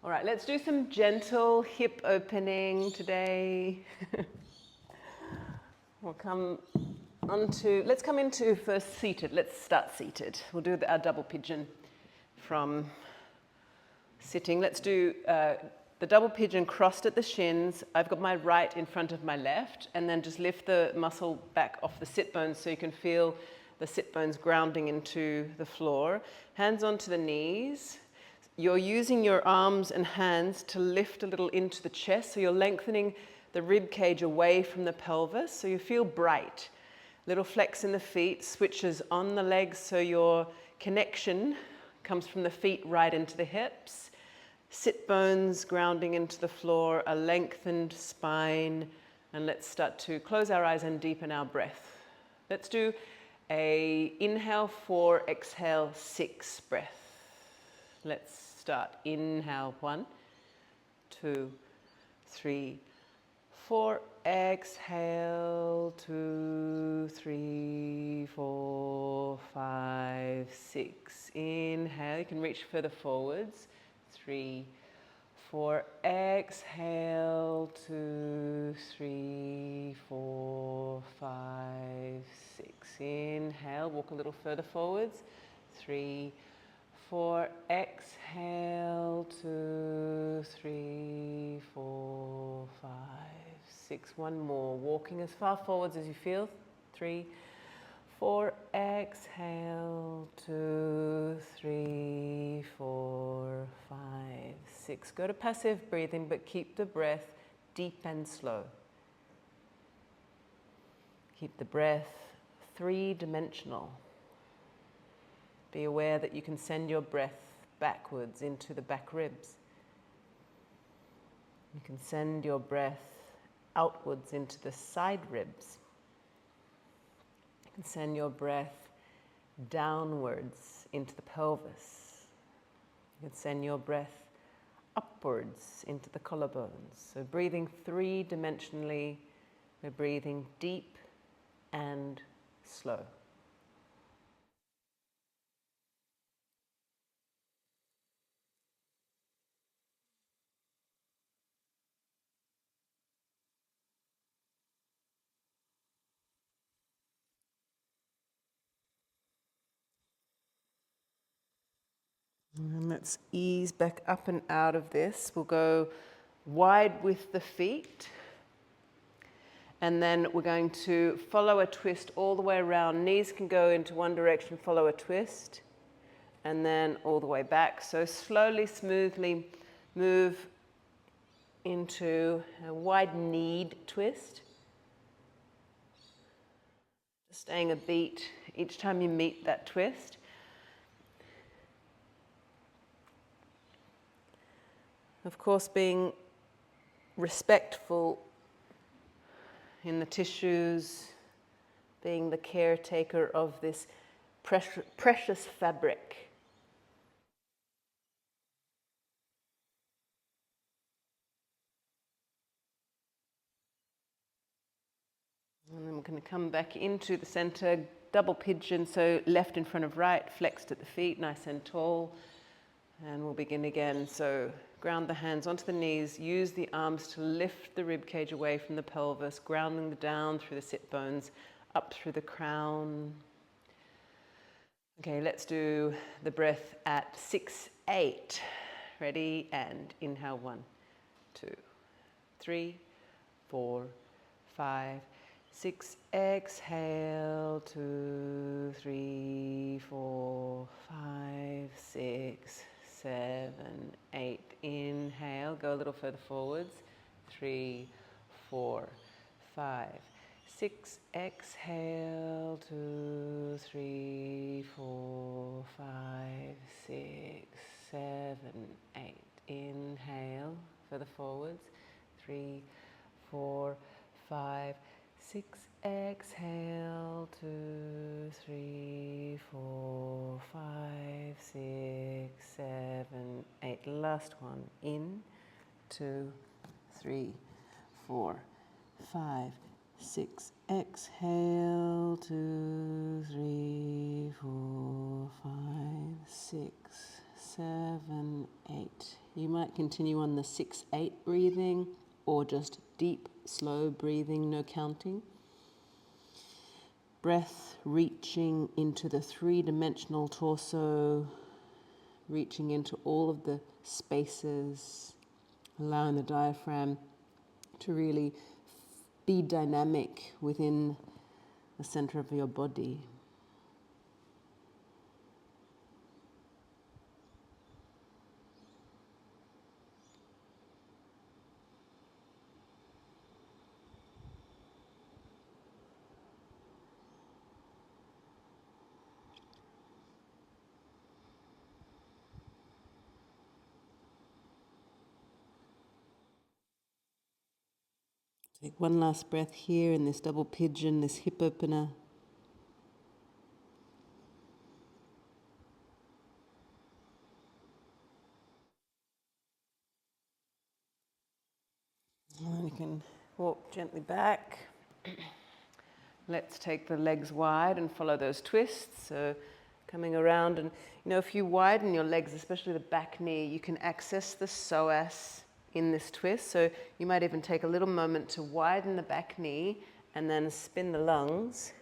All right, let's do some gentle hip opening today. Let's come into first seated. Let's start seated. We'll do our double pigeon from sitting. Let's do the double pigeon crossed at the shins. I've got my right in front of my left, and then just lift the muscle back off the sit bones so you can feel the sit bones grounding into the floor. Hands onto the knees. You're using your arms and hands to lift a little into the chest, so you're lengthening the rib cage away from the pelvis, so you feel bright. Little flex in the feet, switches on the legs, so your connection comes from the feet right into the hips. Sit bones grounding into the floor, a lengthened spine, and let's start to close our eyes and deepen our breath. Let's do a inhale 4, exhale 6 breath. Let's start. Inhale 1, 2, 3, 4. Exhale 2, 3, 4, 5, 6. Inhale. You can reach further forwards. 3, 4. Exhale 2, 3, 4, 5, 6. Inhale. Walk a little further forwards. 3, 4. Exhale 2, 3, 4, 5, 6. One more. Walking as far forwards as you feel. 3, 4. Exhale 2, 3, 4, 5, 6. Go to passive breathing, but keep the breath deep and slow. Keep the breath three-dimensional. Be aware that you can send your breath backwards into the back ribs. You can send your breath outwards into the side ribs. You can send your breath downwards into the pelvis. You can send your breath upwards into the collarbones. So breathing three-dimensionally, we're breathing deep and slow. And let's ease back up and out of this. We'll go wide with the feet. And then we're going to follow a twist all the way around. Knees can go into one direction, follow a twist, and then all the way back. So slowly, smoothly move into a wide kneed twist. Staying a beat each time you meet that twist. Of course, being respectful in the tissues, being the caretaker of this precious fabric. And then we're going to come back into the center, double pigeon, so left in front of right, flexed at the feet, nice and tall. And we'll begin again. So ground the hands onto the knees, use the arms to lift the rib cage away from the pelvis, grounding down through the sit bones, up through the crown. Okay, let's do the breath at 6, 8. Ready? And inhale 1, 2, 3, 4, 5, 6. Exhale 2, 3, 4, 5, 6, 7, 8. Inhale, go a little further forwards. 3, 4, 5, 6. Exhale 2, 3, 4, 5, 6, 7, 8. Inhale, further forwards. 3, 4, 5, 6. Exhale 2, 3, 4, 5, 6, 7, 8. Last one. In 2, 3, 4, 5, 6. Exhale 2, 3, 4, 5, 6, 7, 8. You might continue on the 6-8 breathing or just deep, slow breathing, no counting. Breath reaching into the three-dimensional torso, reaching into all of the spaces, allowing the diaphragm to really be dynamic within the center of your body. Take one last breath here in this double pigeon, this hip opener. And then you can walk gently back. Let's take the legs wide and follow those twists. So coming around, and if you widen your legs, especially the back knee, you can access the psoas in this twist. So you might even take a little moment to widen the back knee and then spin the lungs.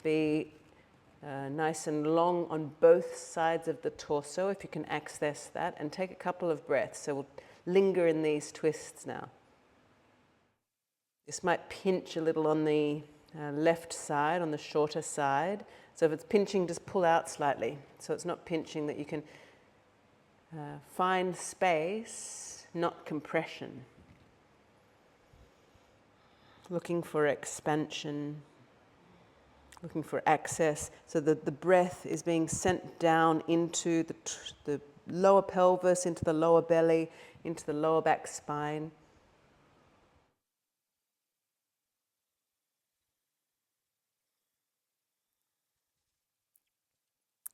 Be nice and long on both sides of the torso if you can access that, and take a couple of breaths. So we'll linger in these twists now. This might pinch a little on the left side, on the shorter side. So if it's pinching, just pull out slightly. So it's not pinching, that you can find space, not compression. Looking for expansion, looking for access, so that the breath is being sent down into the lower pelvis, into the lower belly, into the lower back spine.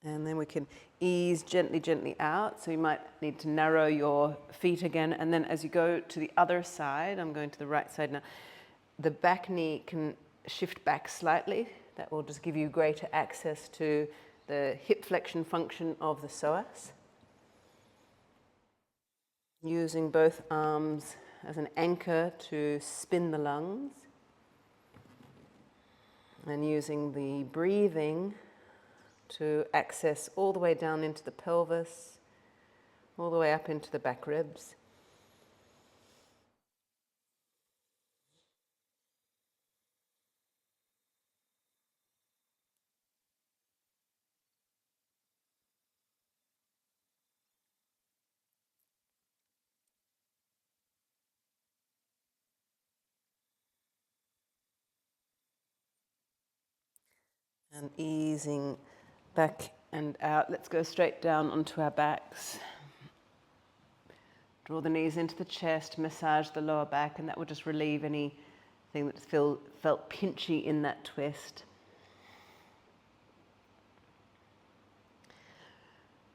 And then we can ease gently, gently out. So you might need to narrow your feet again. And then as you go to the other side, I'm going to the right side now, the back knee can shift back slightly. That will just give you greater access to the hip flexion function of the psoas. Using both arms as an anchor to spin the lungs. And using the breathing to access all the way down into the pelvis, all the way up into the back ribs. And easing back and out. Let's go straight down onto our backs. Draw the knees into the chest, massage the lower back, and that will just relieve anything that felt pinchy in that twist.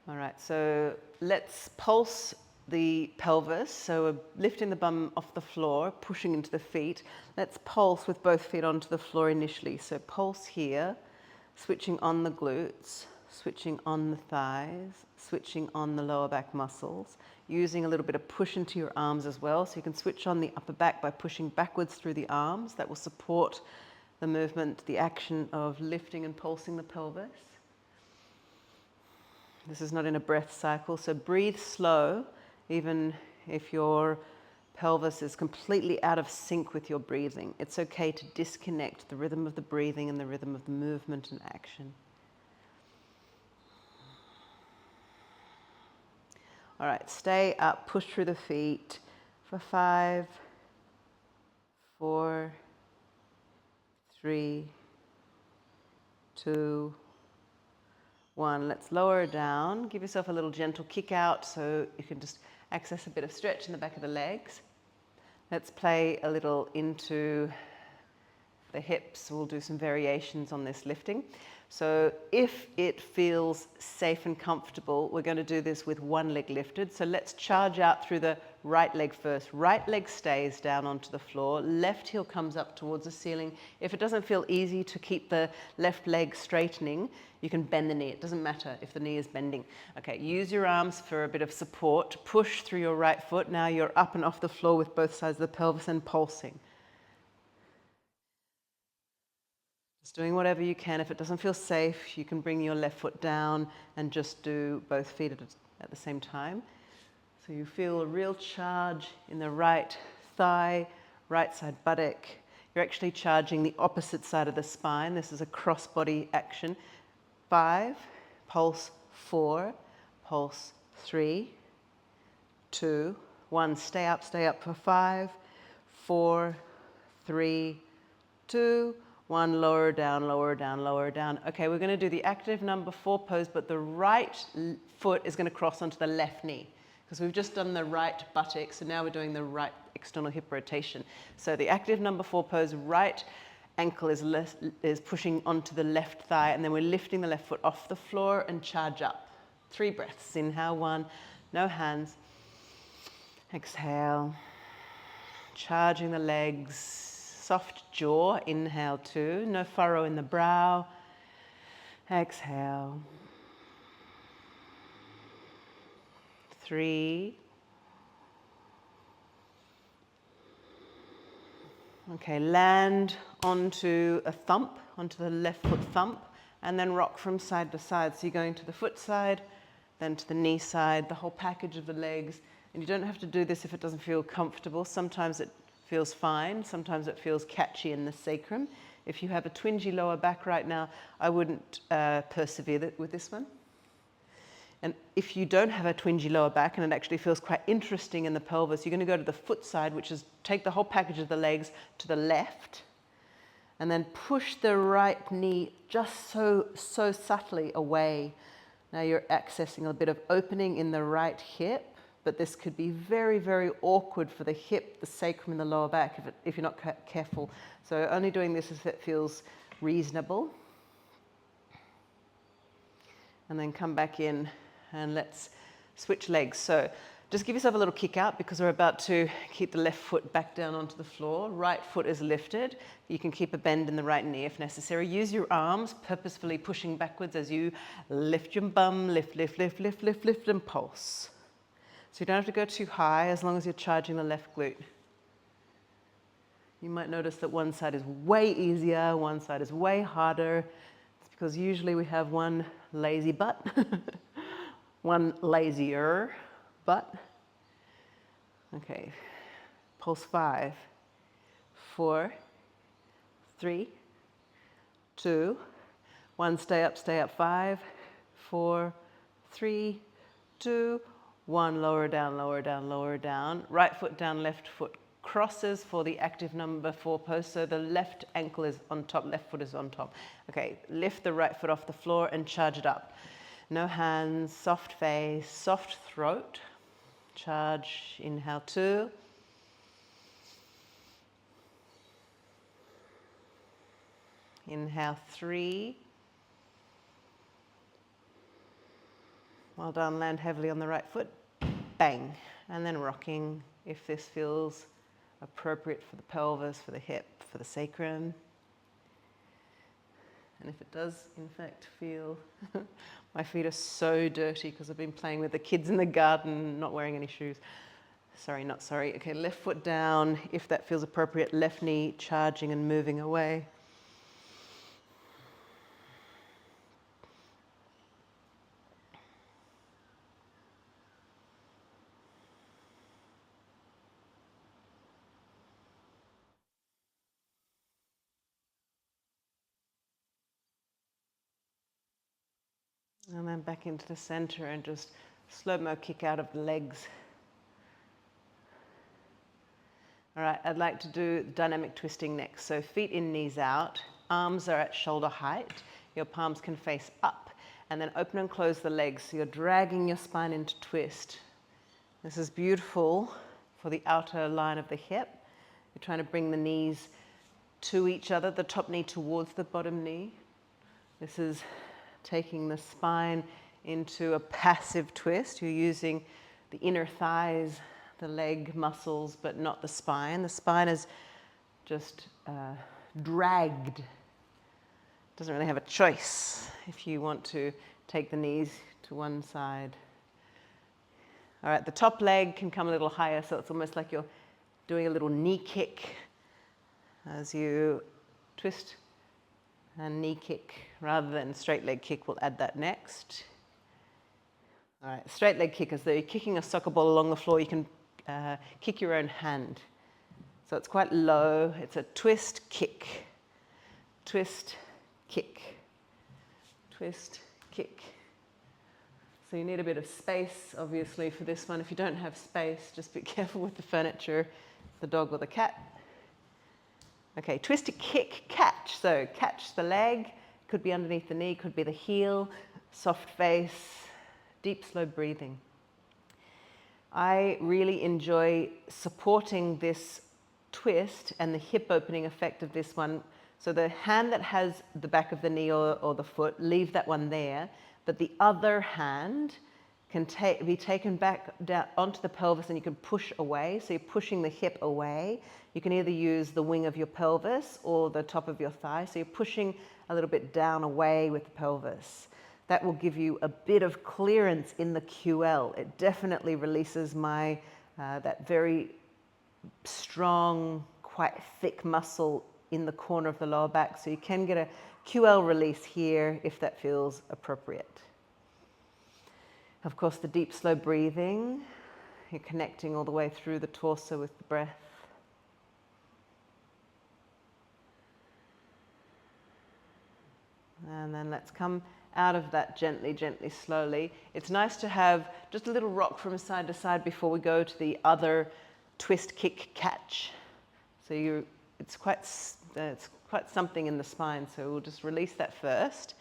All right, so let's pulse the pelvis. So we're lifting the bum off the floor, pushing into the feet. Let's pulse with both feet onto the floor initially. So pulse here, switching on the glutes, switching on the thighs, switching on the lower back muscles, using a little bit of push into your arms as well. So you can switch on the upper back by pushing backwards through the arms. That will support the movement, the action of lifting and pulsing the pelvis. This is not in a breath cycle, so breathe slow, even if your pelvis is completely out of sync with your breathing. It's okay to disconnect the rhythm of the breathing and the rhythm of the movement and action. All right, stay up, push through the feet for 5, 4, 3, 2, 1. Let's lower down. Give yourself a little gentle kick out so you can just access a bit of stretch in the back of the legs. Let's play a little into the hips. We'll do some variations on this lifting. So if it feels safe and comfortable, we're going to do this with one leg lifted. So let's charge out through the right leg first. Right leg stays down onto the floor. Left heel comes up towards the ceiling. If it doesn't feel easy to keep the left leg straightening, you can bend the knee. It doesn't matter if the knee is bending. Okay, use your arms for a bit of support. Push through your right foot. Now you're up and off the floor with both sides of the pelvis and pulsing. Just doing whatever you can. If it doesn't feel safe, you can bring your left foot down and just do both feet at the same time. So you feel a real charge in the right thigh, right side buttock. You're actually charging the opposite side of the spine. This is a cross-body action. 5, pulse 4, pulse 3, 2, 1. Stay up for 5, 4, 3, 2, 1, lower down, lower down, lower down. Okay, we're going to do the active number 4 pose, but the right foot is going to cross onto the left knee because we've just done the right buttock, so now we're doing the right external hip rotation. So the active number 4 pose, right ankle is pushing onto the left thigh, and then we're lifting the left foot off the floor and charge up. 3 breaths. Inhale, 1, no hands. Exhale, charging the legs. Soft jaw, inhale 2, no furrow in the brow. Exhale. 3. Okay, land onto a thump, onto the left foot thump, and then rock from side to side. So you're going to the foot side, then to the knee side, the whole package of the legs. And you don't have to do this if it doesn't feel comfortable. Sometimes it feels fine. Sometimes it feels catchy in the sacrum. If you have a twingy lower back right now, I wouldn't persevere with this one. And if you don't have a twingy lower back and it actually feels quite interesting in the pelvis, you're going to go to the foot side, which is take the whole package of the legs to the left, and then push the right knee just so subtly away. Now you're accessing a bit of opening in the right hip, but this could be very, very awkward for the hip, the sacrum, and the lower back if you're not careful. So only doing this if it feels reasonable. And then come back in and let's switch legs. So just give yourself a little kick out because we're about to keep the left foot back down onto the floor. Right foot is lifted. You can keep a bend in the right knee if necessary. Use your arms, purposefully pushing backwards as you lift your bum, lift, lift, lift, lift, lift, lift, and pulse. So you don't have to go too high as long as you're charging the left glute. You might notice that one side is way easier, one side is way harder. It's because usually we have one lazy butt, one lazier butt. Okay, pulse 5, 4, 3, 2, 1, stay up, 5, 4, 3, 2, 1, lower down, lower down, lower down. Right foot down, left foot crosses for the active number 4 pose. So the left ankle is on top, left foot is on top. Okay, lift the right foot off the floor and charge it up. No hands, soft face, soft throat. Charge, inhale 2. Inhale 3. Well done, land heavily on the right foot. Bang. And then rocking if this feels appropriate for the pelvis, for the hip, for the sacrum. And if it does, in fact, feel... My feet are so dirty because I've been playing with the kids in the garden, not wearing any shoes. Sorry, not sorry. Okay, left foot down. If that feels appropriate, left knee charging and moving away. And then back into the center and just slow-mo kick out of the legs. All right, I'd like to do dynamic twisting next. So feet in, knees out, arms are at shoulder height. Your palms can face up, and then open and close the legs. So you're dragging your spine into twist. This is beautiful for the outer line of the hip. You're trying to bring the knees to each other, the top knee towards the bottom knee. This is taking the spine into a passive twist. You're using the inner thighs, the leg muscles, but not the spine. The spine is just dragged. Doesn't really have a choice if you want to take the knees to one side. All right, the top leg can come a little higher, so it's almost like you're doing a little knee kick as you twist and knee kick rather than straight leg kick. We'll add that next. All right, straight leg kick, as though you're kicking a soccer ball along the floor. You can kick your own hand. So it's quite low. It's a twist, kick, twist, kick, twist, kick. So you need a bit of space, obviously, for this one. If you don't have space, just be careful with the furniture, the dog or the cat. Okay, twist to kick, catch. So catch the leg, could be underneath the knee, could be the heel, soft face, deep, slow breathing. I really enjoy supporting this twist and the hip opening effect of this one. So the hand that has the back of the knee or the foot, leave that one there, but the other hand can be taken back down onto the pelvis and you can push away. So you're pushing the hip away. You can either use the wing of your pelvis or the top of your thigh. So you're pushing a little bit down away with the pelvis. That will give you a bit of clearance in the QL. It definitely releases that very strong, quite thick muscle in the corner of the lower back. So you can get a QL release here if that feels appropriate. Of course, the deep, slow breathing. You're connecting all the way through the torso with the breath. And then let's come out of that gently, gently, slowly. It's nice to have just a little rock from side to side before we go to the other twist, kick, catch. So it's quite something in the spine, so we'll just release that first.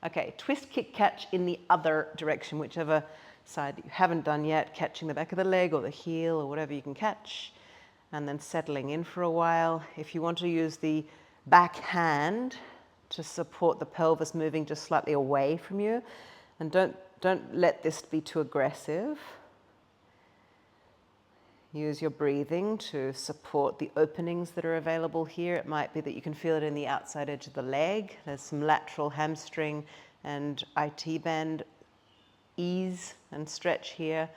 Okay, twist, kick, catch in the other direction, whichever side that you haven't done yet, catching the back of the leg or the heel or whatever you can catch, and then settling in for a while. If you want to use the back hand to support the pelvis moving just slightly away from you, and don't let this be too aggressive. Use your breathing to support the openings that are available here. It might be that you can feel it in the outside edge of the leg. There's some lateral hamstring and IT band ease and stretch here.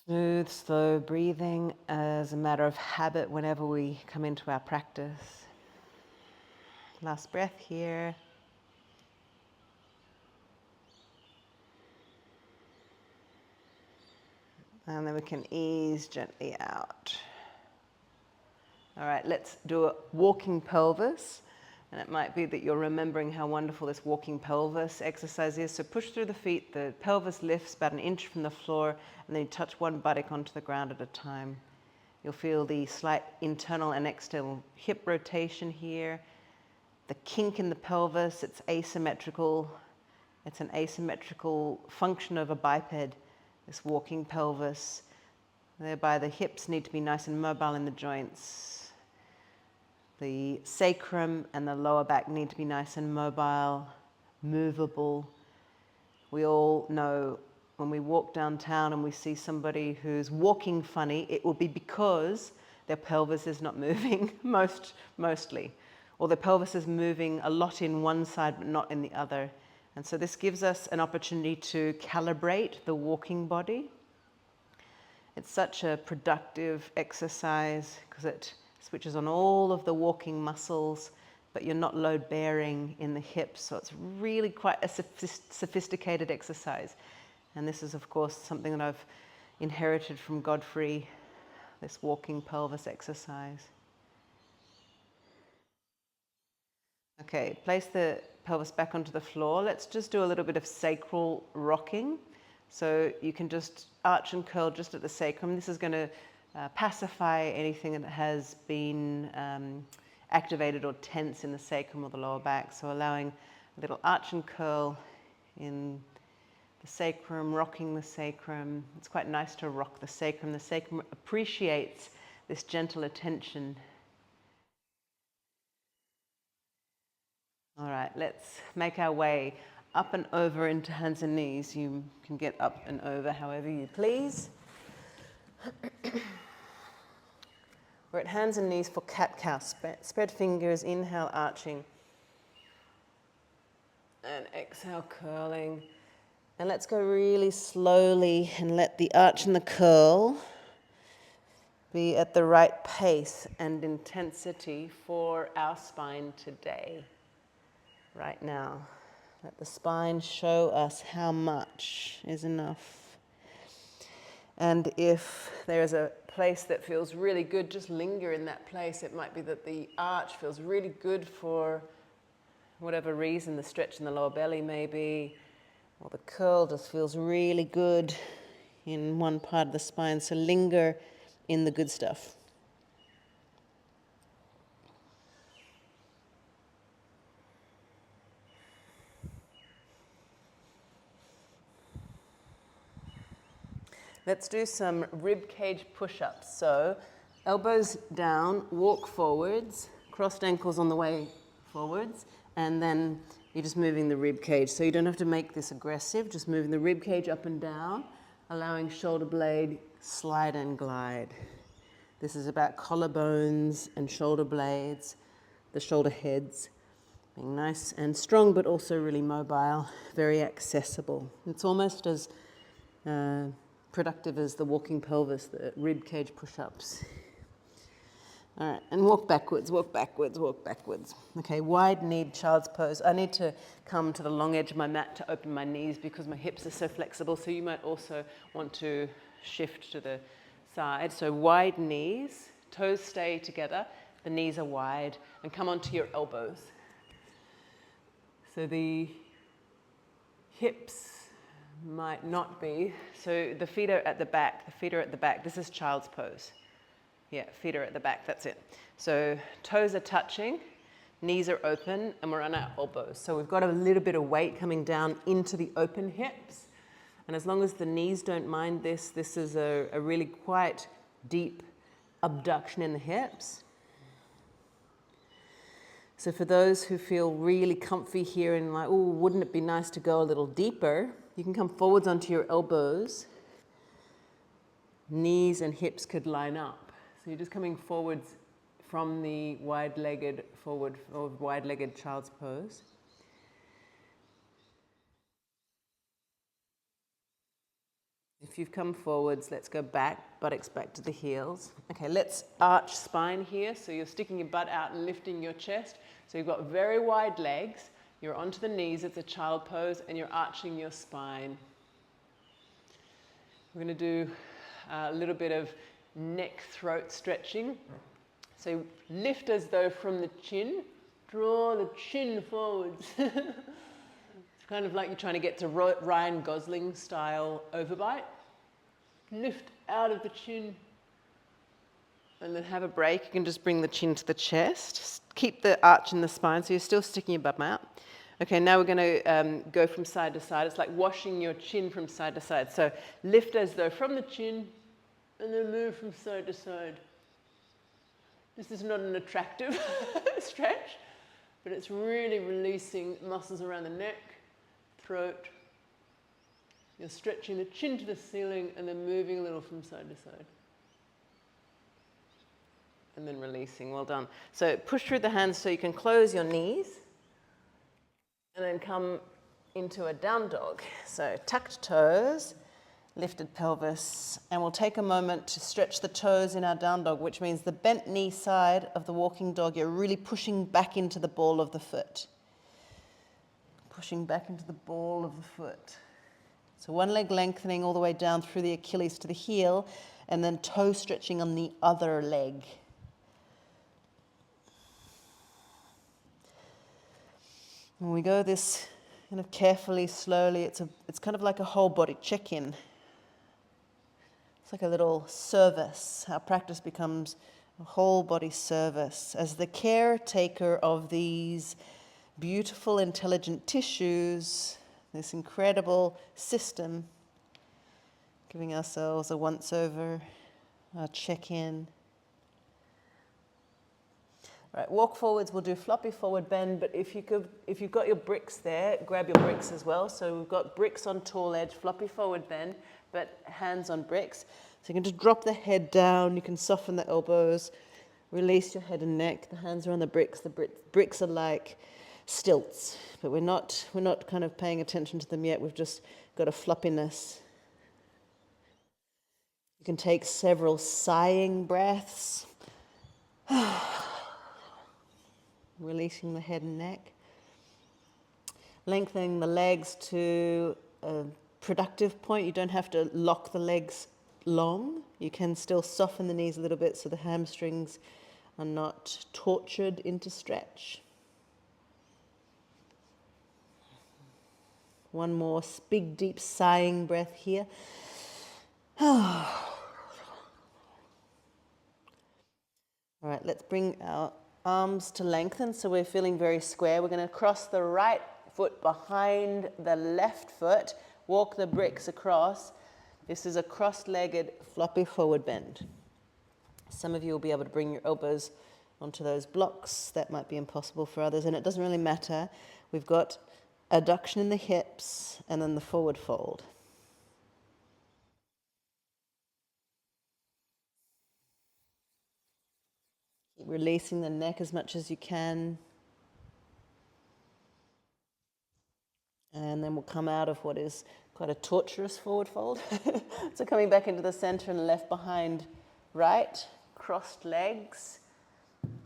Smooth, slow breathing as a matter of habit whenever we come into our practice. Last breath here. And then we can ease gently out. All right, let's do a walking pelvis. And it might be that you're remembering how wonderful this walking pelvis exercise is. So push through the feet, the pelvis lifts about an inch from the floor, and then you touch one buttock onto the ground at a time. You'll feel the slight internal and external hip rotation here. The kink in the pelvis, it's asymmetrical. It's an asymmetrical function of a biped, this walking pelvis. Thereby the hips need to be nice and mobile in the joints. The sacrum and the lower back need to be nice and mobile, movable. We all know when we walk downtown and we see somebody who's walking funny, it will be because their pelvis is not moving mostly. Or their pelvis is moving a lot in one side but not in the other. And so this gives us an opportunity to calibrate the walking body. It's such a productive exercise because it switches on all of the walking muscles, but you're not load bearing in the hips. So it's really quite a sophisticated exercise. And this is, of course, something that I've inherited from Godfrey, this walking pelvis exercise. Okay, place the pelvis back onto the floor. Let's just do a little bit of sacral rocking. So you can just arch and curl just at the sacrum. This is going to pacify anything that has been activated or tense in the sacrum or the lower back. So allowing a little arch and curl in the sacrum, rocking the sacrum. It's quite nice to rock the sacrum. The sacrum appreciates this gentle attention. All right, let's make our way up and over into hands and knees. You can get up and over however you please. We're at hands and knees for cat-cow. Spread fingers, inhale, arching. And exhale, curling. And let's go really slowly and let the arch and the curl be at the right pace and intensity for our spine today. Right now. Let the spine show us how much is enough. And if there is a place that feels really good, just linger in that place. It might be that the arch feels really good for whatever reason, the stretch in the lower belly maybe, or the curl just feels really good in one part of the spine. So linger in the good stuff. Let's do some rib cage push-ups. So elbows down, walk forwards, crossed ankles on the way forwards, and then you're just moving the rib cage. So you don't have to make this aggressive, just moving the rib cage up and down, allowing shoulder blade slide and glide. This is about collarbones and shoulder blades, the shoulder heads, being nice and strong, but also really mobile, very accessible. It's almost as productive as the walking pelvis, the rib cage push-ups. All right, and walk backwards, walk backwards, walk backwards. Okay, wide-kneed child's pose. I need to come to the long edge of my mat to open my knees because my hips are so flexible, so you might also want to shift to the side. So wide knees, toes stay together, the knees are wide, and come onto your elbows. So the hips might not be. So the feet are at the back. The feet are at the back. This is child's pose. Yeah, feet are at the back. That's it. So toes are touching, knees are open, and we're on our elbows. So we've got a little bit of weight coming down into the open hips. And as long as the knees don't mind this, this is a really quite deep abduction in the hips. So for those who feel really comfy here and like, oh, wouldn't it be nice to go a little deeper? You can come forwards onto your elbows. Knees and hips could line up. So you're just coming forwards from the wide-legged forward or wide-legged child's pose. If you've come forwards, let's go back, buttocks back to the heels. Okay, let's arch spine here. So you're sticking your butt out and lifting your chest. So you've got very wide legs. You're onto the knees, it's a child pose, and you're arching your spine. We're going to do a little bit of neck, throat stretching. So lift as though from the chin, draw the chin forwards. It's kind of like you're trying to get to Ryan Gosling style overbite. Lift out of the chin. And then have a break. You can just bring the chin to the chest. Keep the arch in the spine, so you're still sticking your bum out. Okay, now we're going to go from side to side. It's like washing your chin from side to side. So lift as though from the chin, and then move from side to side. This is not an attractive stretch, but it's really releasing muscles around the neck, throat. You're stretching the chin to the ceiling and then moving a little from side to side. And then releasing, well done. So push through the hands so you can close your knees and then come into a down dog. So tucked toes, lifted pelvis, and we'll take a moment to stretch the toes in our down dog, which means the bent knee side of the walking dog, you're really pushing back into the ball of the foot. Pushing back into the ball of the foot. So one leg lengthening all the way down through the Achilles to the heel, and then toe stretching on the other leg. When we go this kind of carefully, slowly, it's kind of like a whole body check-in. It's like a little service. Our practice becomes a whole body service. As the caretaker of these beautiful, intelligent tissues, this incredible system, giving ourselves a once-over, a check-in. Right, walk forwards, we'll do floppy forward bend, but if you've got your bricks there, grab your bricks as well. So we've got bricks on tall edge, floppy forward bend, but hands on bricks. So you can just drop the head down, you can soften the elbows, release your head and neck, the hands are on the bricks are like stilts, but we're not kind of paying attention to them yet, we've just got a floppiness. You can take several sighing breaths. Releasing the head and neck. Lengthening the legs to a productive point. You don't have to lock the legs long. You can still soften the knees a little bit so the hamstrings are not tortured into stretch. One more big, deep sighing breath here. All right, let's bring our arms to lengthen, so we're feeling very square. We're going to cross the right foot behind the left foot, walk the bricks across. This is a cross-legged floppy forward bend. Some of you will be able to bring your elbows onto those blocks. That might be impossible for others, and it doesn't really matter. We've got adduction in the hips and then the forward fold. Releasing the neck as much as you can. And then we'll come out of what is quite a torturous forward fold. So coming back into the center and left behind right, crossed legs,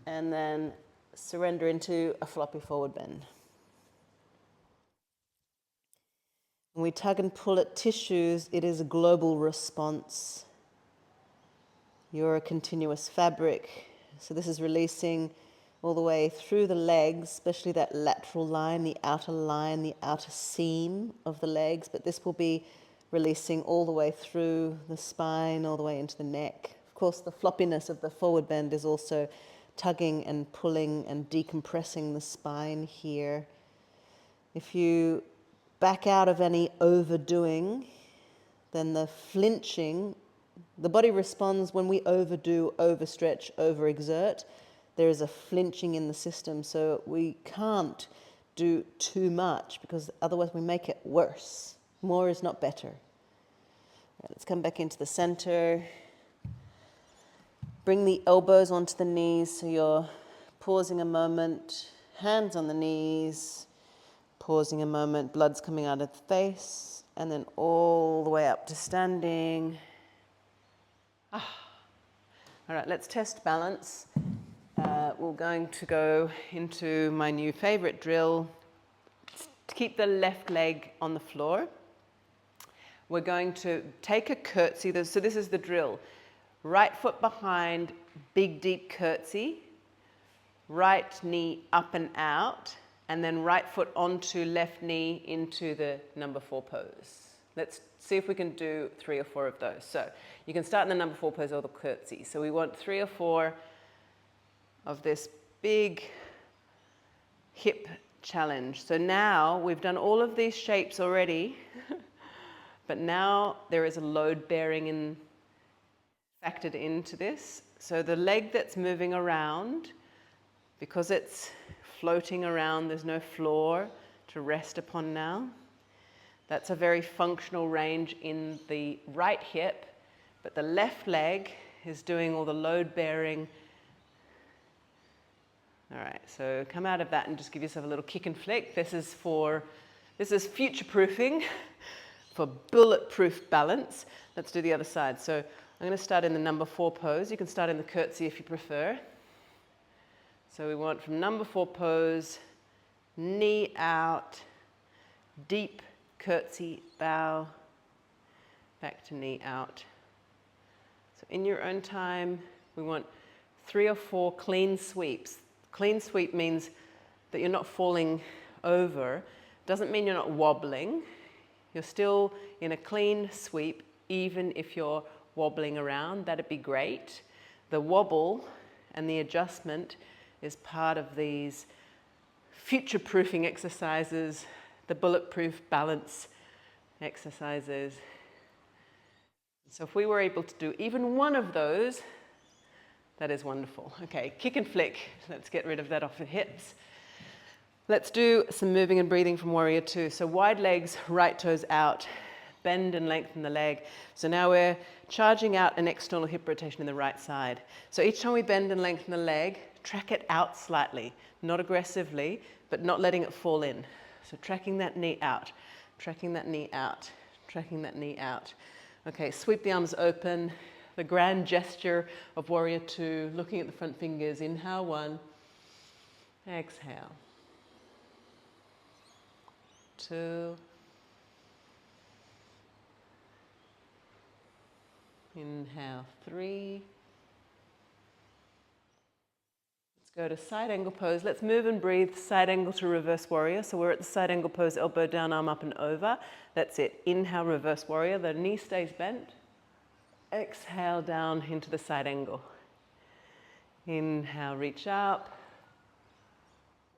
and then surrender into a floppy forward bend. When we tug and pull at tissues, it is a global response. You're a continuous fabric. So this is releasing all the way through the legs, especially that lateral line, the outer seam of the legs, but this will be releasing all the way through the spine, all the way into the neck. Of course, the floppiness of the forward bend is also tugging and pulling and decompressing the spine here. If you back out of any overdoing, then the flinching, the body responds when we overdo, overstretch, overexert. There is a flinching in the system, so we can't do too much because otherwise we make it worse. More is not better. Right, let's come back into the center. Bring the elbows onto the knees, so you're pausing a moment, hands on the knees, pausing a moment, blood's coming out of the face, and then all the way up to standing. All right, let's test balance. We're going to go into my new favorite drill to keep the left leg on the floor. We're going to take a curtsy. So this is the drill. Right foot behind, big deep curtsy. Right knee up and out. And then right foot onto left knee into the number 4 pose. Let's see if we can do 3 or 4 of those. So you can start in the number 4 pose or the curtsy. So we want 3 or 4 of this big hip challenge. So now we've done all of these shapes already, but now there is a load bearing factored into this. So the leg that's moving around, because it's floating around, there's no floor to rest upon now. That's a very functional range in the right hip, but the left leg is doing all the load bearing. All right, so come out of that and just give yourself a little kick and flick. This is future-proofing for bulletproof balance. Let's do the other side. So I'm going to start in the number 4 pose. You can start in the curtsy if you prefer. So we want from number 4 pose, knee out, deep curtsy, bow, back to knee out. So in your own time, we want 3 or 4 clean sweeps. Clean sweep means that you're not falling over. Doesn't mean you're not wobbling. You're still in a clean sweep, even if you're wobbling around. That'd be great. The wobble and the adjustment is part of these future-proofing exercises, the bulletproof balance exercises. So if we were able to do even one of those, That is wonderful. Okay, kick and flick. Let's get rid of that off the hips. Let's do some moving and breathing from Warrior Two. So wide legs, right toes out, bend and lengthen the leg. So now we're charging out an external hip rotation in the right side. So each time we bend and lengthen the leg, track it out slightly, not aggressively, but not letting it fall in. So tracking that knee out, tracking that knee out, tracking that knee out. Okay, sweep the arms open. The grand gesture of Warrior Two, looking at the front fingers. Inhale, 1. Exhale. 2. Inhale, 3. Let's go to side angle pose. Let's move and breathe side angle to reverse warrior. So we're at the side angle pose, elbow down, arm up and over. That's it. Inhale, reverse warrior. The knee stays bent. Exhale down into the side angle. Inhale, reach up.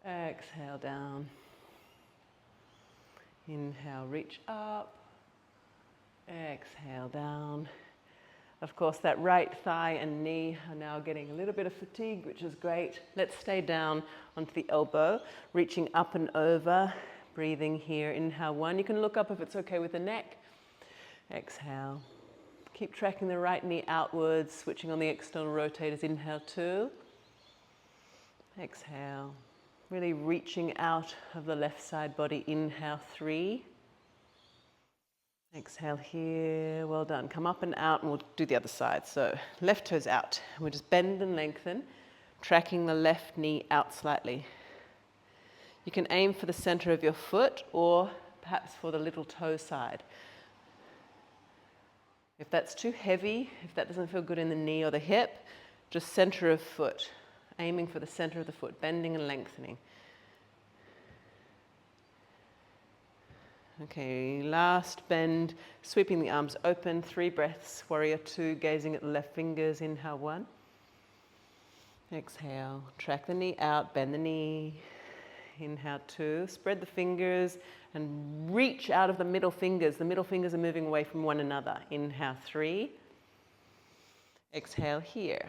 Exhale down. Inhale, reach up. Exhale down. Of course, that right thigh and knee are now getting a little bit of fatigue, which is great. Let's stay down onto the elbow, reaching up and over, breathing here. Inhale, 1. You can look up if it's okay with the neck. Exhale. Keep tracking the right knee outwards, switching on the external rotators. Inhale, 2. Exhale. Really reaching out of the left side body. Inhale, 3. Exhale here. Well done. Come up and out, and we'll do the other side. So left toes out. We'll just bend and lengthen, tracking the left knee out slightly. You can aim for the center of your foot or perhaps for the little toe side. If that's too heavy, if that doesn't feel good in the knee or the hip, just center of foot, aiming for the center of the foot, bending and lengthening. Okay, last bend, sweeping the arms open, 3 breaths, Warrior Two, gazing at the left fingers. Inhale, 1. Exhale, track the knee out, bend the knee. Inhale, 2, spread the fingers and reach out of the middle fingers. The middle fingers are moving away from one another. Inhale, 3. Exhale here.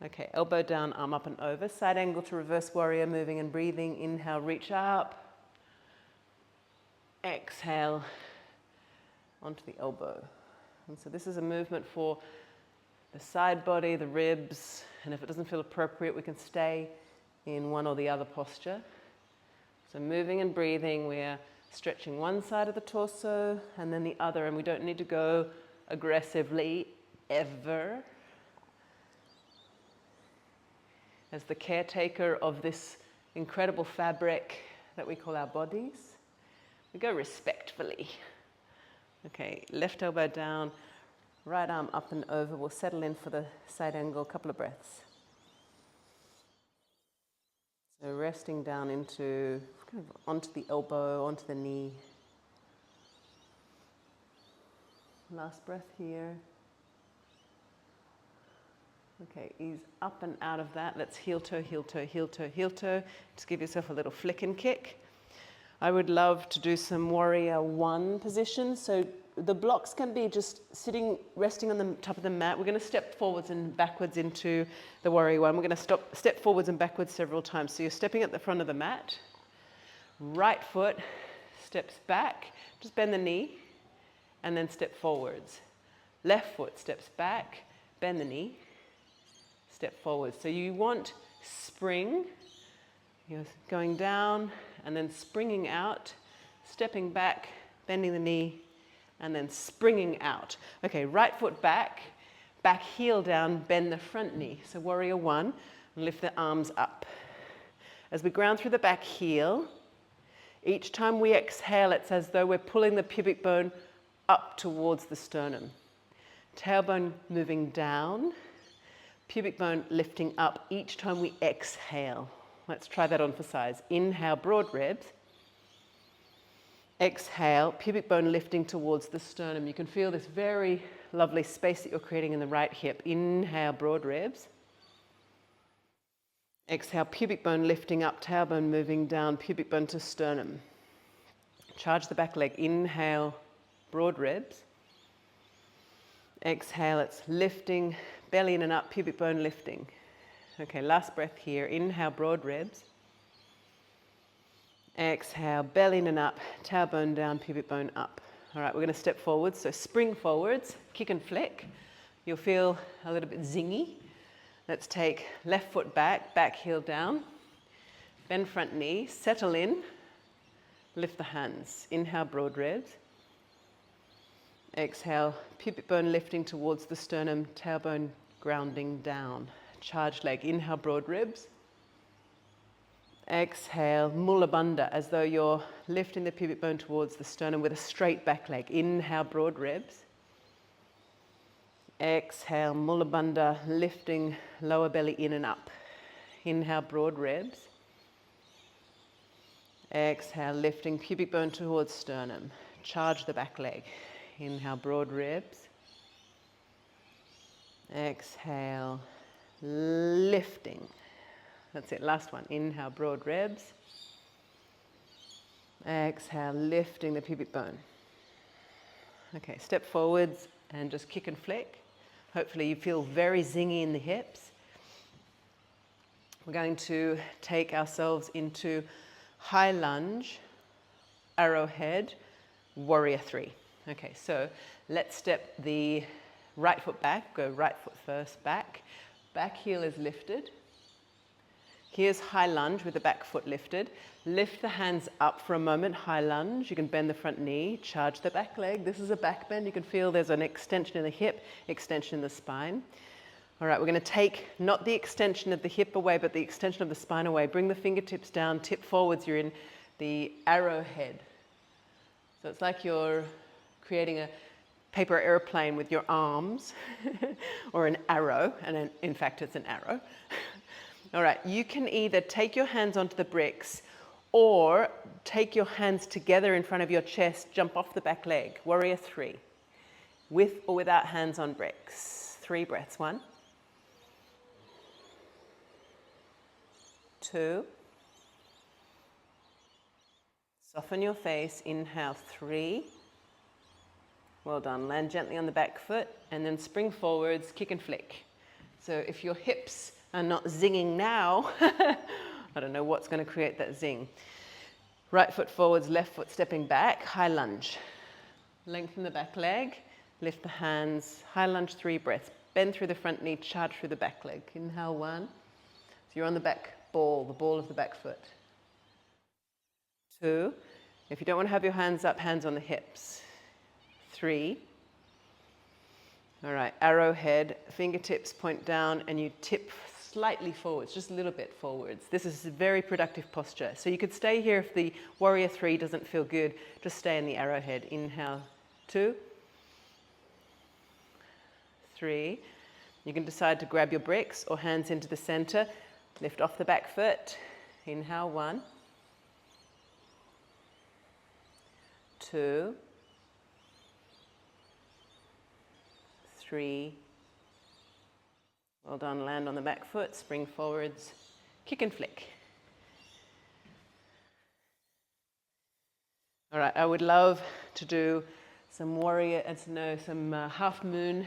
Okay, elbow down, arm up and over. Side angle to reverse warrior, moving and breathing. Inhale, reach up. Exhale onto the elbow. And so this is a movement for the side body, the ribs, and if it doesn't feel appropriate, we can stay in one or the other posture. So moving and breathing, we're stretching one side of the torso and then the other, and we don't need to go aggressively ever. As the caretaker of this incredible fabric that we call our bodies, we go respectfully. Okay, left elbow down, right arm up and over. We'll settle in for the side angle, a couple of breaths. So resting down into, kind of onto the elbow, onto the knee. Last breath here. Okay, ease up and out of that. Let's heel toe, heel toe, heel toe, heel toe. Just give yourself a little flick and kick. I would love to do some Warrior One position. So the blocks can be just sitting, resting on the top of the mat. We're going to step forwards and backwards into the Warrior One. We're going to step forwards and backwards several times. So you're stepping at the front of the mat. Right foot steps back. Just bend the knee and then step forwards. Left foot steps back, bend the knee, step forwards. So you want spring. You're going down and then springing out, stepping back, bending the knee, and then springing out. Okay, right foot back, back heel down, bend the front knee. So Warrior One, lift the arms up. As we ground through the back heel, each time we exhale, it's as though we're pulling the pubic bone up towards the sternum. Tailbone moving down, pubic bone lifting up each time we exhale. Let's try that on for size. Inhale, broad ribs. Exhale, pubic bone lifting towards the sternum. You can feel this very lovely space that you're creating in the right hip. Inhale, broad ribs. Exhale, pubic bone lifting up, tailbone moving down, pubic bone to sternum. Charge the back leg. Inhale, broad ribs. Exhale, it's lifting, belly in and up, pubic bone lifting. Okay, last breath here. Inhale, broad ribs. Exhale, belly in and up, tailbone down, pubic bone up. All right, we're going to step forwards. So spring forwards, kick and flick. You'll feel a little bit zingy. Let's take left foot back, back heel down. Bend front knee, settle in. Lift the hands. Inhale, broad ribs. Exhale, pubic bone lifting towards the sternum, tailbone grounding down. Charged leg. Inhale, broad ribs. Exhale, mula bandha, as though you're lifting the pubic bone towards the sternum with a straight back leg. Inhale, broad ribs. Exhale, mula bandha, lifting lower belly in and up. Inhale, broad ribs. Exhale, lifting pubic bone towards sternum. Charge the back leg. Inhale, broad ribs. Exhale, lifting. That's it, last one. Inhale, broad ribs. Exhale, lifting the pubic bone. Okay, step forwards and just kick and flick. Hopefully you feel very zingy in the hips. We're going to take ourselves into high lunge, arrowhead, warrior three. Okay, so let's step the right foot back. Go right foot first back. Back heel is lifted. Here's high lunge with the back foot lifted. Lift the hands up for a moment, high lunge. You can bend the front knee, charge the back leg. This is a back bend. You can feel there's an extension in the hip, extension in the spine. All right, we're going to take not the extension of the hip away, but the extension of the spine away. Bring the fingertips down, tip forwards. You're in the arrowhead. So it's like you're creating a paper airplane with your arms, or an arrow, and in fact it's an arrow. All right, you can either take your hands onto the bricks or take your hands together in front of your chest, jump off the back leg. Warrior three, with or without hands on bricks. 3 breaths. 1, 2. Soften your face. Inhale, 3. Well done. Land gently on the back foot and then spring forwards, kick and flick. So if your hips are not zinging now, I don't know what's going to create that zing. Right foot forwards, left foot stepping back, high lunge. Lengthen the back leg, lift the hands, high lunge, 3 breaths. Bend through the front knee, charge through the back leg. Inhale, 1. So you're on the back ball, the ball of the back foot. 2. If you don't want to have your hands up, hands on the hips. 3. All right, arrowhead, fingertips point down and you tip slightly forwards, just a little bit forwards. This is a very productive posture. So you could stay here if the warrior 3 doesn't feel good, just stay in the arrowhead. Inhale, 2, 3. You can decide to grab your bricks or hands into the center, lift off the back foot. Inhale, 1, 2, 3. Well done. Land on the back foot, spring forwards, kick and flick. All right, I would love to do some warrior, some half moon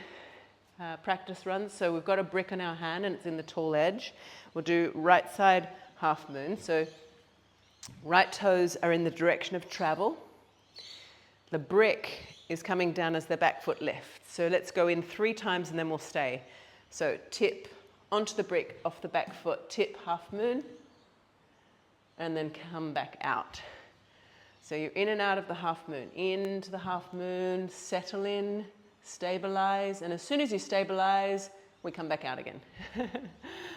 practice runs. So we've got a brick on our hand and it's in the tall edge. We'll do right side half moon. So right toes are in the direction of travel. The brick is coming down as the back foot lifts. So let's go in 3 times and then we'll stay. So tip onto the brick, off the back foot, tip half moon, and then come back out. So you're in and out of the half moon, into the half moon, settle in, stabilize, and as soon as you stabilize, we come back out again.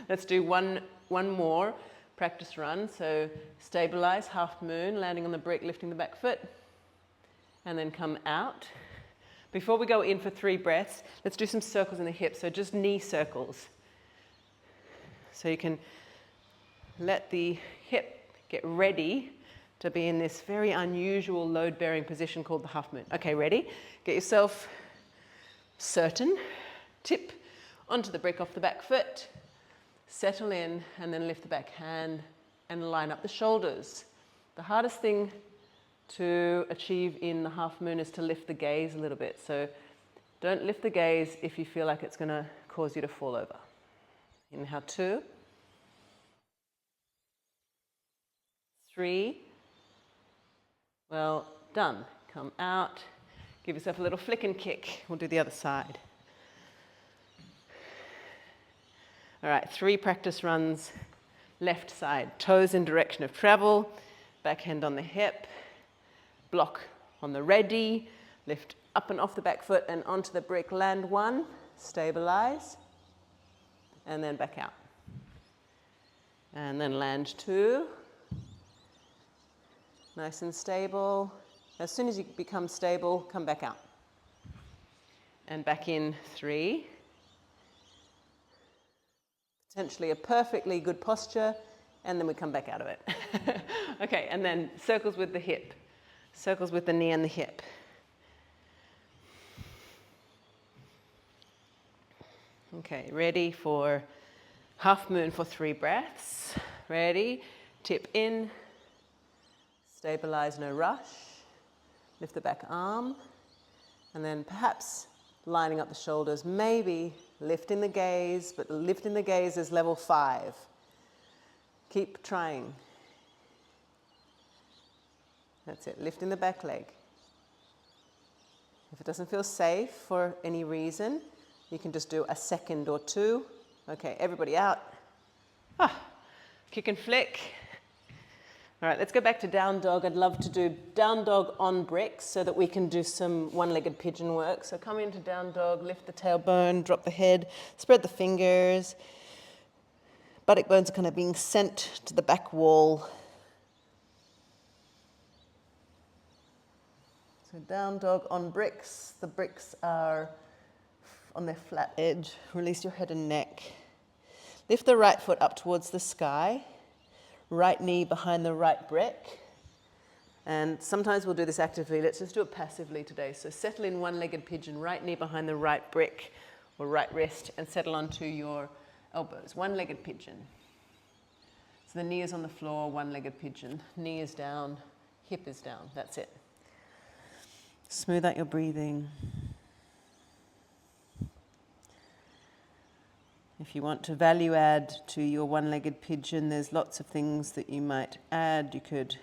Let's do one more practice run. So stabilize, half moon, landing on the brick, lifting the back foot, and then come out. Before we go in for 3 breaths, let's do some circles in the hips. So just knee circles. So you can let the hip get ready to be in this very unusual load-bearing position called the half moon. Okay, ready? Get yourself certain. Tip onto the brick off the back foot. Settle in and then lift the back hand and line up the shoulders. The hardest thing to achieve in the half moon is to lift the gaze a little bit. So don't lift the gaze if you feel like it's going to cause you to fall over. Inhale, 2, 3. Well done. Come out. Give yourself a little flick and kick. We'll do the other side. All right, 3 practice runs. Left side, toes in direction of travel, backhand on the hip, block on the ready, lift up and off the back foot and onto the brick, land 1, stabilize, and then back out. And then land 2, nice and stable. As soon as you become stable, come back out. And back in 3. Potentially a perfectly good posture, and then we come back out of it. Okay, and then circles with the hip. Circles with the knee and the hip. Okay, ready for half moon for 3 breaths. Ready, tip in, stabilize, no rush. Lift the back arm, and then perhaps lining up the shoulders, maybe lifting the gaze, but lifting the gaze is level 5. Keep trying. That's it, lifting the back leg. If it doesn't feel safe for any reason, you can just do a second or 2. Okay, everybody out. Kick and flick. All right, let's go back to down dog. I'd love to do down dog on bricks so that we can do some one-legged pigeon work. So come into down dog, lift the tailbone, drop the head, spread the fingers. Buttock bones are kind of being sent to the back wall. So down dog on bricks. The bricks are on their flat edge. Release your head and neck. Lift the right foot up towards the sky. Right knee behind the right brick. And sometimes we'll do this actively. Let's just do it passively today. So settle in one-legged pigeon, right knee behind the right brick or right wrist, and settle onto your elbows. One-legged pigeon. So the knee is on the floor, one-legged pigeon. Knee is down, hip is down. That's it. Smooth out your breathing. If you want to value add to your one-legged pigeon, there's lots of things that you might add. You could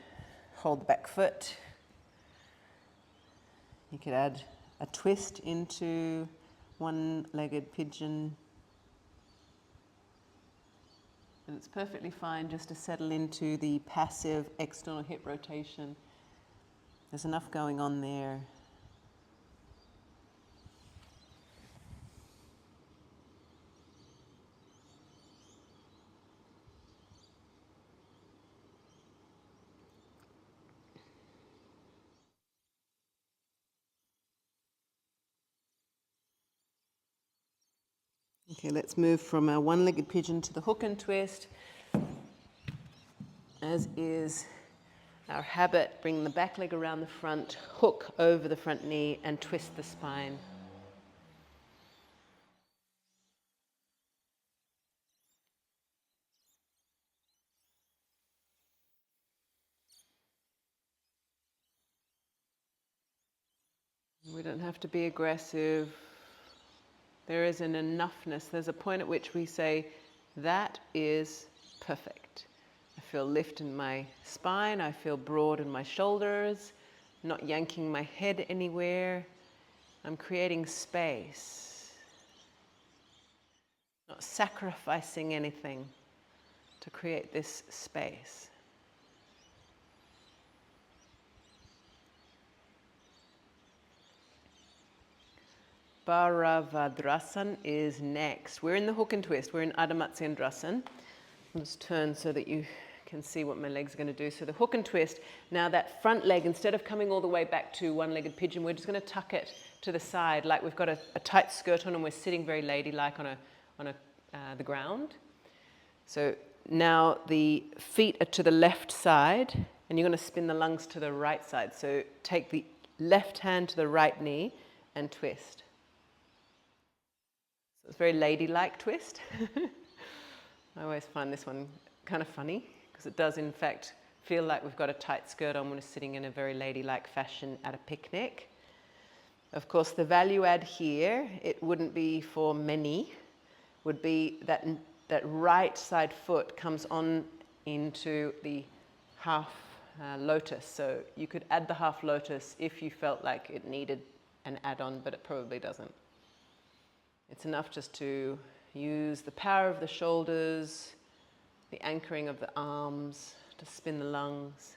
hold the back foot. You could add a twist into one-legged pigeon. And it's perfectly fine just to settle into the passive external hip rotation. There's enough going on there. Okay, let's move from our one-legged pigeon to the hook and twist. As is our habit, bring the back leg around the front, hook over the front knee, and twist the spine. We don't have to be aggressive. There is an enoughness. There's a point at which we say, that is perfect. I feel lift in my spine. I feel broad in my shoulders, not yanking my head anywhere. I'm creating space, not sacrificing anything to create this space. Bharavadrasan is next. We're in the hook and twist. We're in Adho Matsyendrasan. I'll just turn so that you can see what my legs are going to do. So the hook and twist. Now that front leg, instead of coming all the way back to one-legged pigeon, we're just going to tuck it to the side, like we've got a tight skirt on and we're sitting very ladylike on the ground. So now the feet are to the left side, and you're going to spin the lungs to the right side. So take the left hand to the right knee and twist. It's a very ladylike twist. I always find this one kind of funny because it does in fact feel like we've got a tight skirt on when we're sitting in a very ladylike fashion at a picnic. Of course, the value add here, it wouldn't be for many, would be that right side foot comes on into the half lotus. So you could add the half lotus if you felt like it needed an add-on, but it probably doesn't. It's enough just to use the power of the shoulders, the anchoring of the arms to spin the lungs.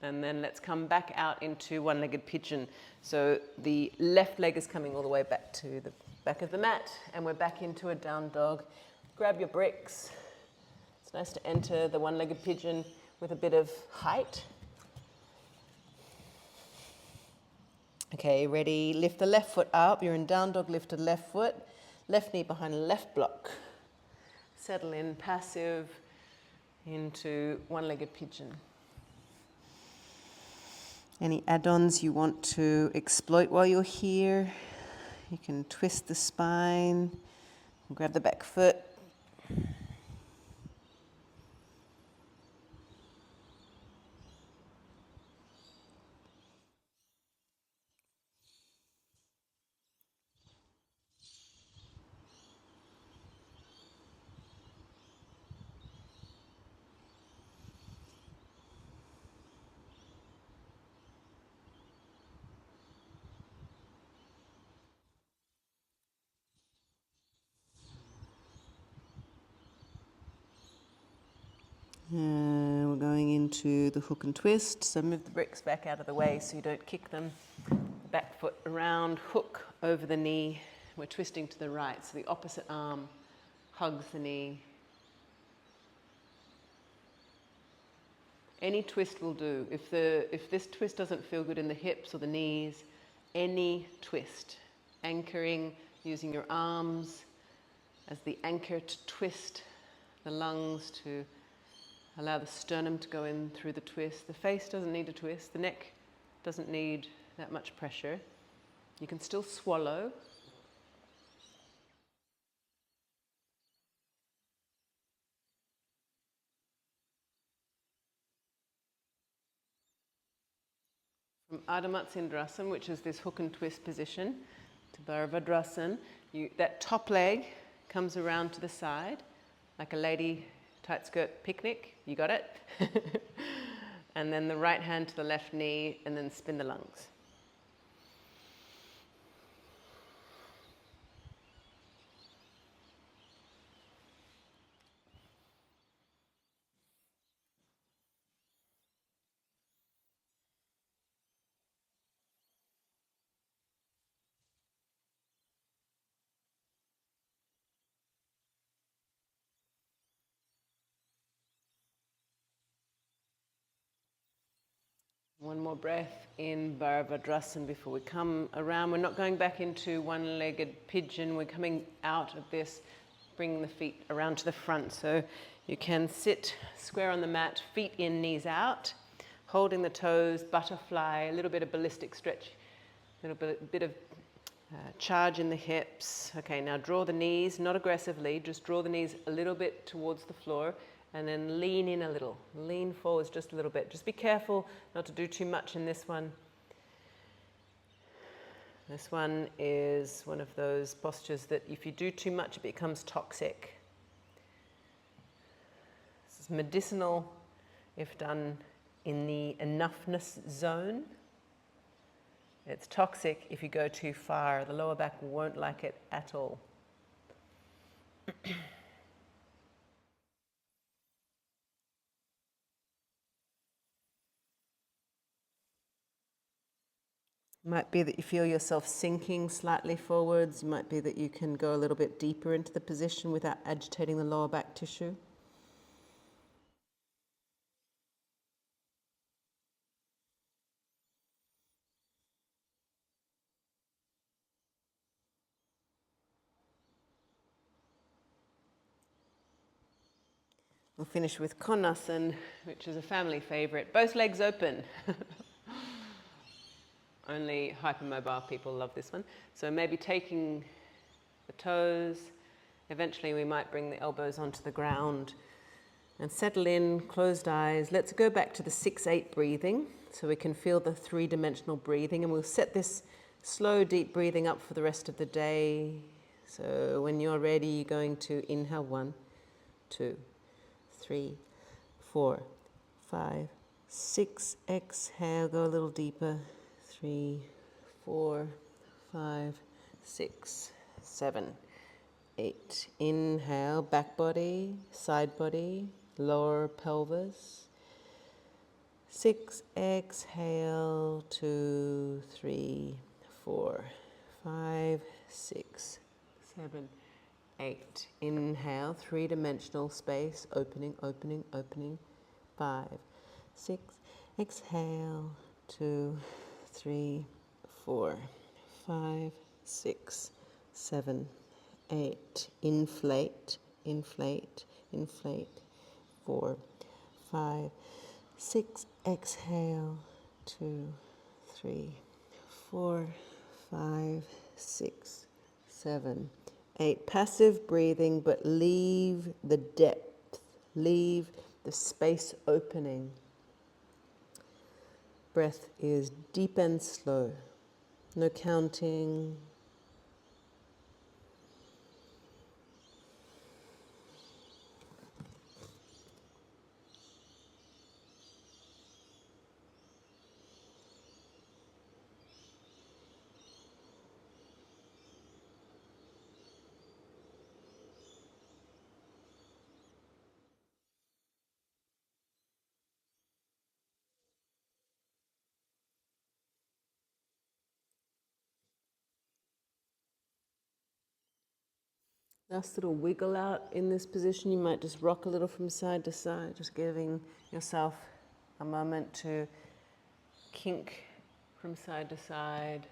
And then let's come back out into one-legged pigeon. So the left leg is coming all the way back to the back of the mat, and we're back into a down dog. Grab your bricks. It's nice to enter the one-legged pigeon with a bit of height. Okay, ready? Lift the left foot up. You're in down dog, lift the left foot. Left knee behind left block. Settle in, passive, into one-legged pigeon. Any add-ons you want to exploit while you're here? You can twist the spine, grab the back foot. We're going into the hook and twist, so move the bricks back out of the way so you don't kick them. Back foot around, hook over the knee. We're twisting to the right, so the opposite arm hugs the knee. Any twist will do. If this twist doesn't feel good in the hips or the knees, any twist. Anchoring, using your arms as the anchor to twist the lungs, to allow the sternum to go in through the twist. The face doesn't need a twist. The neck doesn't need that much pressure. You can still swallow. From Ardha Matsyendrasana, which is this hook and twist position, to Bharavadrasana, that top leg comes around to the side, like a lady tight skirt picnic. You got it? And then the right hand to the left knee, and then spin the lungs. One more breath in Bharavadrasana before we come around. We're not going back into one-legged pigeon. We're coming out of this, bringing the feet around to the front. So you can sit square on the mat, feet in, knees out, holding the toes, butterfly, a little bit of ballistic stretch, a little bit of charge in the hips. Okay, now draw the knees, not aggressively, just draw the knees a little bit towards the floor. And then lean in a little, lean forwards just a little bit. Just be careful not to do too much in this one. This one is one of those postures that if you do too much, it becomes toxic. This is medicinal if done in the enoughness zone. It's toxic if you go too far. The lower back won't like it at all. Might be that you feel yourself sinking slightly forwards. It might be that you can go a little bit deeper into the position without agitating the lower back tissue. We'll finish with Konasana, which is a family favorite. Both legs open. Only hypermobile people love this one. So maybe taking the toes. Eventually we might bring the elbows onto the ground and settle in, closed eyes. Let's go back to the 6-8 breathing so we can feel the three-dimensional breathing, and we'll set this slow, deep breathing up for the rest of the day. So when you're ready, you're going to inhale 1, 2, 3, 4, 5, 6. Exhale, go a little deeper. 3, 4, 5, 6, 7, 8. Inhale, back body, side body, lower pelvis. 6. Exhale, 2, 3, 4, 5, 6, 7, 8. Inhale, three-dimensional space, opening, opening, opening. 5, 6. Exhale, 2, 3, 4, 5, 6, 7, 8. Inflate, inflate, inflate. 4, 5, 6. Exhale, 2, 3, 4, 5, 6, 7, 8. Passive breathing, but leave the depth, leave the space opening. Breath is deep and slow. No counting. Last little wiggle out in this position. You might just rock a little from side to side, just giving yourself a moment to kink from side to side.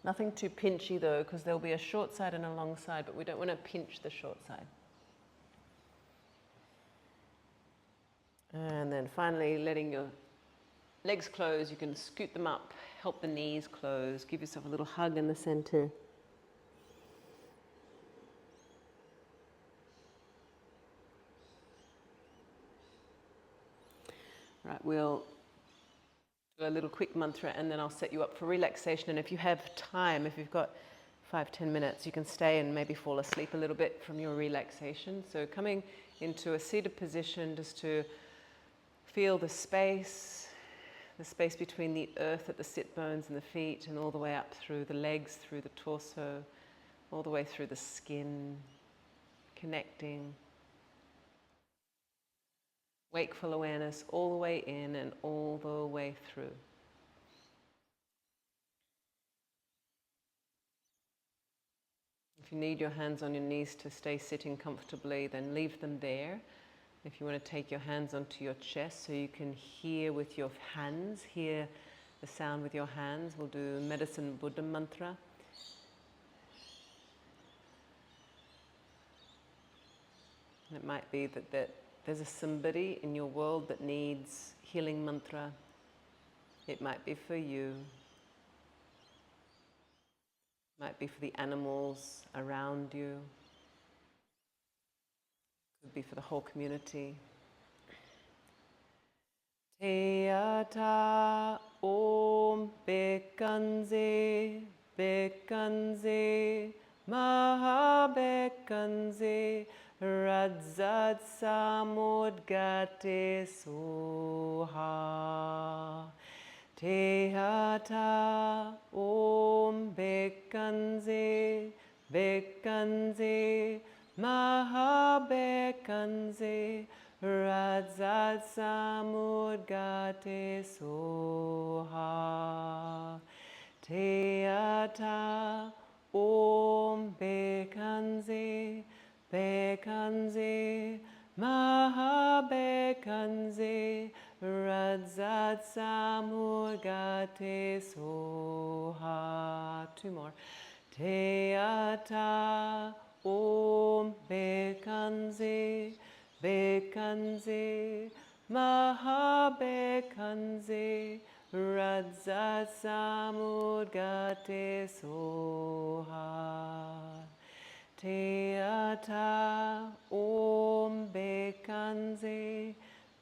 Nothing too pinchy though, because there'll be a short side and a long side, but we don't want to pinch the short side. And then finally, letting your legs close, you can scoot them up, help the knees close, give yourself a little hug in the center. Right, we'll do a little quick mantra and then I'll set you up for relaxation. And if you have time, if you've got 5-10 minutes, you can stay and maybe fall asleep a little bit from your relaxation. So coming into a seated position just to feel the space between the earth at the sit bones and the feet and all the way up through the legs, through the torso, all the way through the skin, connecting. Wakeful awareness all the way in and all the way through. If you need your hands on your knees to stay sitting comfortably, then leave them there. If you want to take your hands onto your chest so you can hear with your hands, hear the sound with your hands, we'll do Medicine Buddha mantra. And it might be that there's somebody in your world that needs healing mantra. It might be for you. It might be for the animals around you. It could be for the whole community. Tayata Om Bekanze, Bekanze, Maha Bekanze, Radza Samudgate Soha. Tayata Om Bekanze, Bekanze, Maha Bekanze, Radza Samudgate Soha. Tayata Om Bekanze, Bekanze, Maha Bekanze, Radza Samudgate Soha. Two more. Tayata Om Bekanze, Bekanze, Maha Bekanze, Radza Samudgate Soha. Tayata Om Bekanze,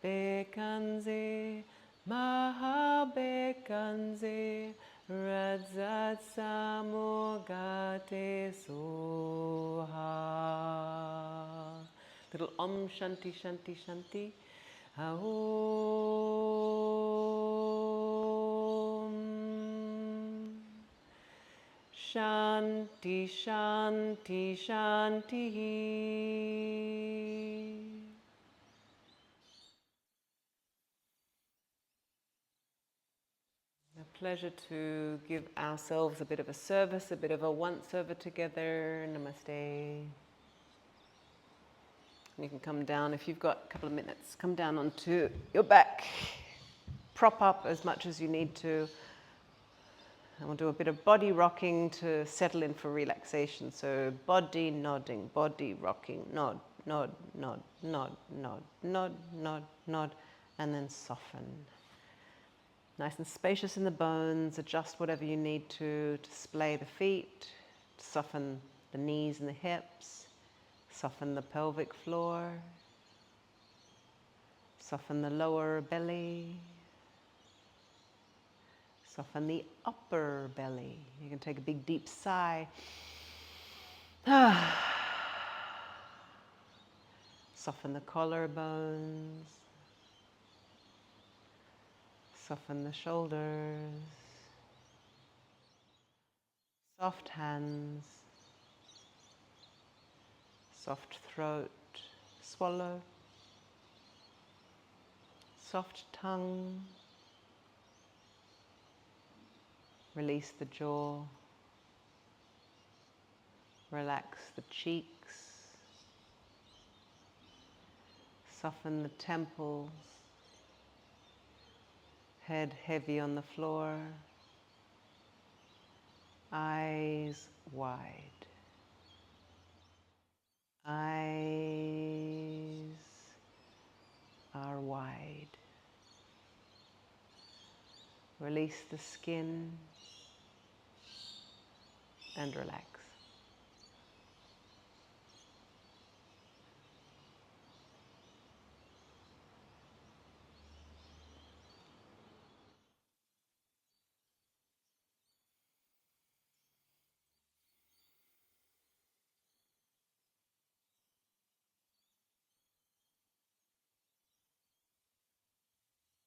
Bekanze, Maha Bekanze, Radza Samudgate Soha. Little Om Shanti Shanti Shanti. Aum. Shanti Shanti Shanti. A pleasure to give ourselves a bit of a service, a bit of a once over together. Namaste. You can come down, if you've got a couple of minutes, come down onto your back. Prop up as much as you need to. And we'll do a bit of body rocking to settle in for relaxation. So body nodding, body rocking, nod, nod, nod, nod, nod, nod, nod, nod, and then soften. Nice and spacious in the bones. Adjust whatever you need to splay the feet, to soften the knees and the hips. Soften the pelvic floor, soften the lower belly, soften the upper belly. You can take a big deep sigh. Soften the collarbones, soften the shoulders, soft hands, soft throat, swallow, soft tongue, release the jaw, relax the cheeks, soften the temples, head heavy on the floor, eyes wide. Eyes are wide. Release the skin and relax.